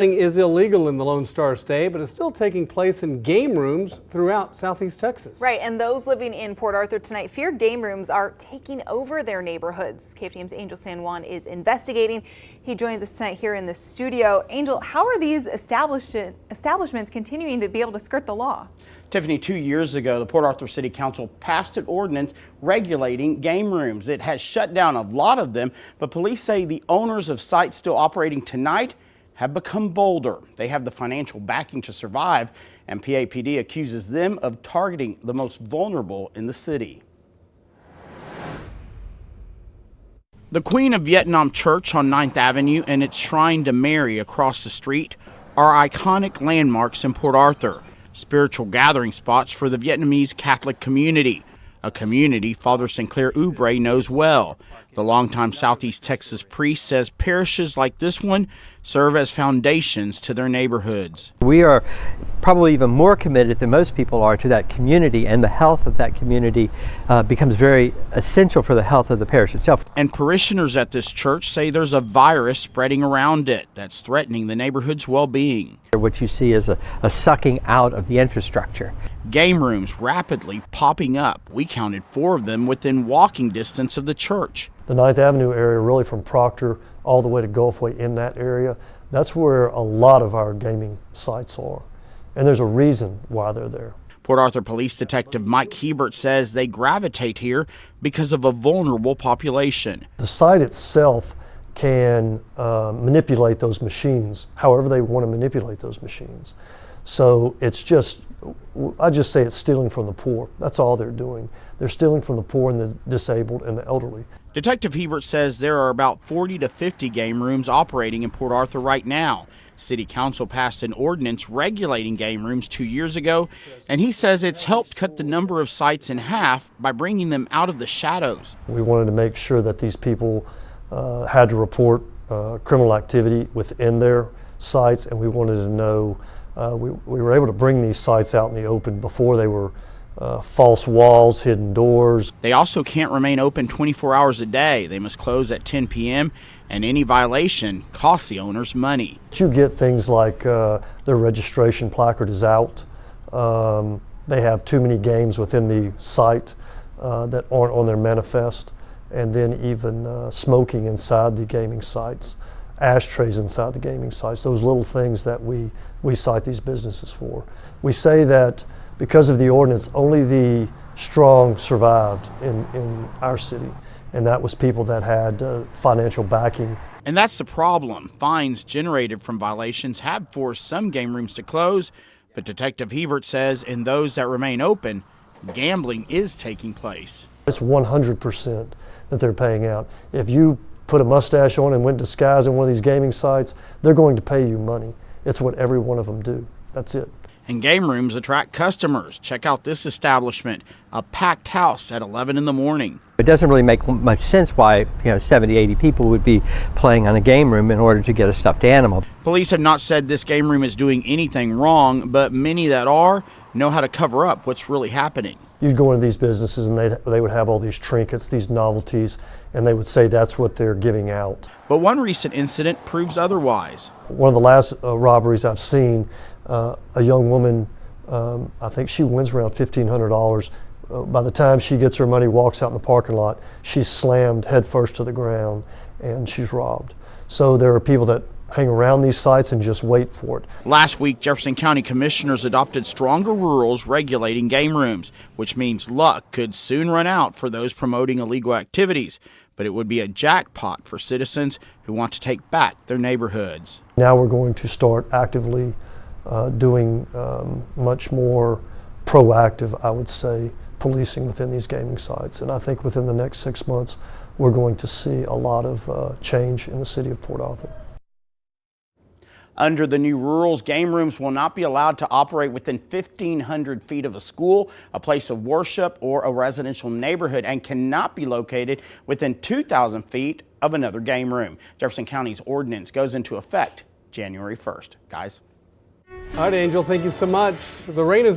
Is illegal in the Lone Star State, but it's still taking place in game rooms throughout Southeast Texas. Right, and those living in Port Arthur tonight fear game rooms are taking over their neighborhoods. KFDM's Angel San Juan is investigating. He joins us tonight here in the studio. Angel, how are these establishments continuing to be able to skirt the law? Tiffany, 2 years ago, the Port Arthur City Council passed an ordinance regulating game rooms. It has shut down a lot of them, but police say the owners of sites still operating tonight have become bolder. They have the financial backing to survive, and PAPD accuses them of targeting the most vulnerable in the city. The Queen of Vietnam Church on 9th Avenue and its shrine to Mary across the street are iconic landmarks in Port Arthur, spiritual gathering spots for the Vietnamese Catholic community, a community Father Sinclair Oubre knows well. The longtime Southeast Texas priest says parishes like this one serve as foundations to their neighborhoods. We are probably even more committed than most people are to that community, and the health of that community becomes very essential for the health of the parish itself. And parishioners at this church say there's a virus spreading around it that's threatening the neighborhood's well-being. What you see is a sucking out of the infrastructure. Game rooms rapidly popping up. We counted 4 of them within walking distance of the church. The 9th Avenue area, really from Proctor all the way to Gulfway, in that area, that's where a lot of our gaming sites are. And there's a reason why they're there. Port Arthur Police Detective Mike Hebert says they gravitate here because of a vulnerable population. The site itself can manipulate those machines however they want to manipulate those machines. So it's just, I just say it's stealing from the poor. That's all they're doing. They're stealing from the poor and the disabled and the elderly. Detective Hebert says there are about 40 to 50 game rooms operating in Port Arthur right now. City Council passed an ordinance regulating game rooms 2 years ago, and he says it's helped cut the number of sites in half by bringing them out of the shadows. We wanted to make sure that these people had to report criminal activity within their sites, and we wanted to know, we were able to bring these sites out in the open before they were false walls, hidden doors. They also can't remain open 24 hours a day. They must close at 10 p.m. and any violation costs the owners money. You get things like their registration placard is out. They have too many games within the site that aren't on their manifest. And then even smoking inside the gaming sites, ashtrays inside the gaming sites, those little things that we cite these businesses for. We say that because of the ordinance, only the strong survived in our city, and that was people that had financial backing. And that's the problem. Fines generated from violations have forced some game rooms to close, but Detective Hebert says in those that remain open, gambling is taking place. It's 100% that they're paying out. If you put a mustache on and went disguised in one of these gaming sites, they're going to pay you money. It's what every one of them do. That's it. And game rooms attract customers. Check out this establishment, a packed house at 11 in the morning. It doesn't really make much sense why 70, 80 people would be playing on a game room in order to get a stuffed animal. Police have not said this game room is doing anything wrong, but many that are know how to cover up what's really happening. You'd go into these businesses and they would have all these trinkets, these novelties, and they would say that's what they're giving out. But one recent incident proves otherwise. One of the last robberies I've seen, a young woman, I think she wins around $1,500. By the time she gets her money, walks out in the parking lot, she's slammed headfirst to the ground and she's robbed. So there are people that hang around these sites and just wait for it. Last week, Jefferson County commissioners adopted stronger rules regulating game rooms, which means luck could soon run out for those promoting illegal activities. But it would be a jackpot for citizens who want to take back their neighborhoods. Now we're going to start actively doing much more proactive, I would say, policing within these gaming sites. And I think within the next 6 months, we're going to see a lot of change in the city of Port Arthur. Under the new rules, game rooms will not be allowed to operate within 1,500 feet of a school, a place of worship, or a residential neighborhood, and cannot be located within 2,000 feet of another game room. Jefferson County's ordinance goes into effect January 1st. Guys. All right, Angel, thank you so much. The rain is